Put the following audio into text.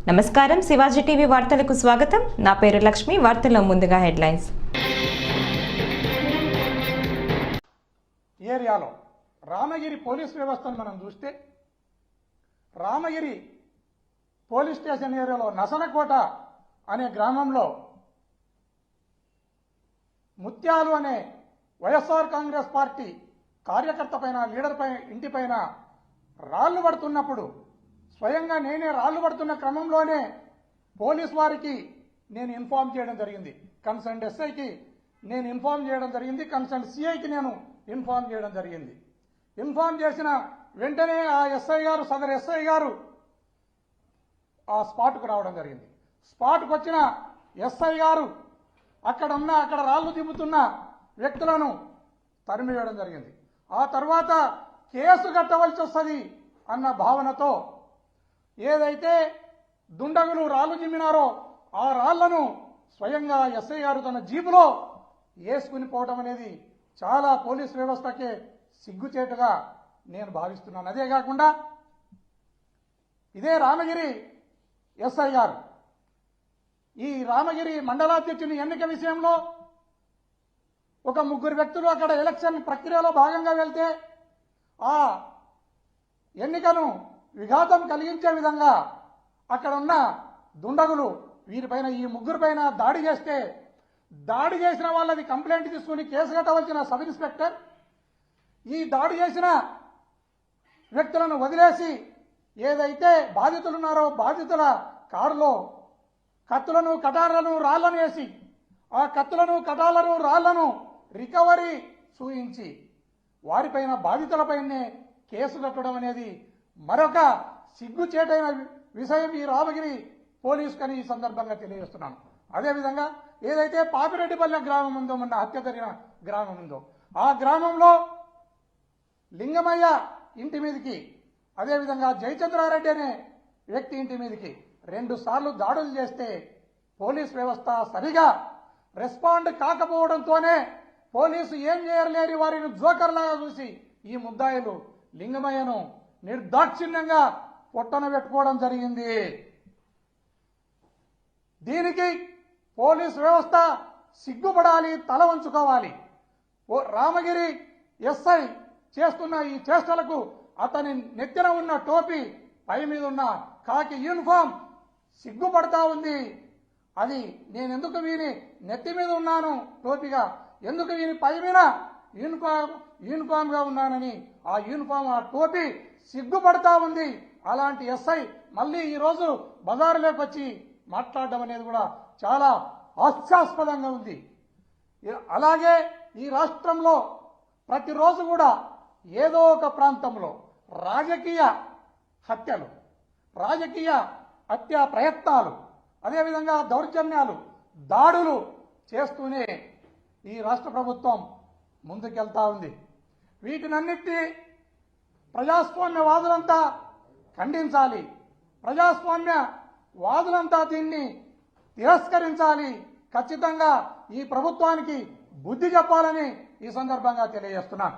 నమస్కారం, శివాజీ టీవీ వార్తలకు స్వాగతం. నా పేరు లక్ష్మి. వార్తల్లో ముందుగా హెడ్లైన్స్. ఏరియాలో రామగిరి పోలీస్ వ్యవస్థను మనం చూస్తే, రామగిరి పోలీస్ స్టేషన్ ఏరియాలో నసనకోట అనే గ్రామంలో ముత్యాలు అనే వైఎస్ఆర్ కాంగ్రెస్ పార్టీ కార్యకర్త పైన, లీడర్ పైన, ఇంటిపైన రాళ్లు పడుతున్నప్పుడు స్వయంగా నేనే రాళ్లు పడుతున్న క్రమంలోనే పోలీస్ వారికి నేను ఇన్ఫార్మ్ చేయడం జరిగింది. కన్సర్న్ ఎస్ఐకి నేను ఇన్ఫార్మ్ చేయడం జరిగింది, కన్సర్న్ సిఐకి నేను ఇన్ఫార్మ్ చేయడం జరిగింది. ఇన్ఫార్మ్ చేసిన వెంటనే ఆ ఎస్ఐ గారు, సదర్ ఎస్ఐ గారు ఆ స్పాట్కు రావడం జరిగింది. స్పాట్కు వచ్చిన ఎస్ఐ గారు అక్కడ రాళ్లు దింపుతున్న వ్యక్తులను తరిమివేయడం జరిగింది. ఆ తర్వాత కేసు కట్టవలసి వస్తుంది అన్న భావనతో ఏదైతే దుండగులు రాళ్లు జిమ్మినారో ఆ రాళ్లను స్వయంగా ఎస్ఐ గారు తన జీపులో వేసుకుని పోవడం అనేది చాలా పోలీస్ వ్యవస్థకే సిగ్గుచేటుగా నేను భావిస్తున్నాను. అదే కాకుండా ఇదే రామగిరి ఎస్ఐ గారు ఈ రామగిరి మండలాధ్యక్షుని ఎన్నిక విషయంలో ఒక ముగ్గురు వ్యక్తులు అక్కడ ఎలక్షన్ ప్రక్రియలో భాగంగా వెళ్తే ఆ ఎన్నికను విఘాతం కలిగించే విధంగా అక్కడ ఉన్న దుండగులు వీరిపైన, ఈ ముగ్గురిపైన దాడి చేస్తే, దాడి చేసిన వాళ్ళది కంప్లైంట్ తీసుకుని కేసు కట్టవలసిన సబ్ ఇన్స్పెక్టర్ ఈ దాడి చేసిన వ్యక్తులను వదిలేసి ఏదైతే బాధితులున్నారో బాధితుల కారులో కత్తులను, కటార్లను, రాళ్లను వేసి ఆ కత్తులను, కటార్లను, రాళ్లను రికవరీ చూయించి వారిపైన, బాధితులపైనే కేసు కట్టడం అనేది మరొక సిగ్గుచేటైన విషయం ఈ రామగిరి పోలీసు కని ఈ సందర్భంగా తెలియజేస్తున్నాను. అదేవిధంగా ఏదైతే పాపిరెడ్డిపల్లె గ్రామం ఉందో, మొన్న హత్య జరిగిన గ్రామం ఉందో, ఆ గ్రామంలో లింగమయ్య ఇంటి మీదకి, అదేవిధంగా జయచంద్రారెడ్డి అనే వ్యక్తి ఇంటి మీదకి 2 సార్లు దాడులు చేస్తే పోలీస్ వ్యవస్థ సరిగా రెస్పాండ్ కాకపోవడంతోనే పోలీసు ఏం చేయలేని వారిని జోకర్లాగా చూసి ఈ ముద్దాయిలు లింగమయ్యను నిర్దాక్షిణ్యంగా పొట్టన పెట్టుకోవడం జరిగింది. దీనికి పోలీస్ వ్యవస్థ సిగ్గుపడాలి, తల వంచుకోవాలి. రామగిరి ఎస్ఐ చేస్తున్న ఈ చేష్టలకు అతని నెత్తిన ఉన్న టోపీ, పై మీద ఉన్న కాకి యూనిఫామ్ సిగ్గుపడతా ఉంది. అది నేను ఎందుకు వీని నెత్తి మీద ఉన్నాను టోపీగా, ఎందుకు వీని పై మీద యూనిఫామ్ గా ఉన్నానని ఆ యూనిఫామ్, ఆ టోపీ సిగ్గుపడతా ఉంది. అలాంటి ఎస్ఐ మళ్ళీ ఈరోజు బజారులోకి వచ్చి మాట్లాడడం అనేది కూడా చాలా హాస్యాస్పదంగా ఉంది. అలాగే ఈ రాష్ట్రంలో ప్రతిరోజు కూడా ఏదో ఒక ప్రాంతంలో రాజకీయ హత్యలు, రాజకీయ హత్యా ప్రయత్నాలు, అదేవిధంగా దౌర్జన్యాలు, దాడులు చేస్తూనే ఈ రాష్ట్ర ప్రభుత్వం ముందుకెళ్తా ఉంది. వీటినన్నిటినీ ప్రజాస్వామ్యవాదులంతా ఖండించాలి. ప్రజాస్వామ్యవాదులంతా దీన్ని తిరస్కరించాలి. ఖచ్చితంగా ఈ ప్రభుత్వానికి బుద్ధి చెప్పాలని ఈ సందర్భంగా తెలియజేస్తున్నాను.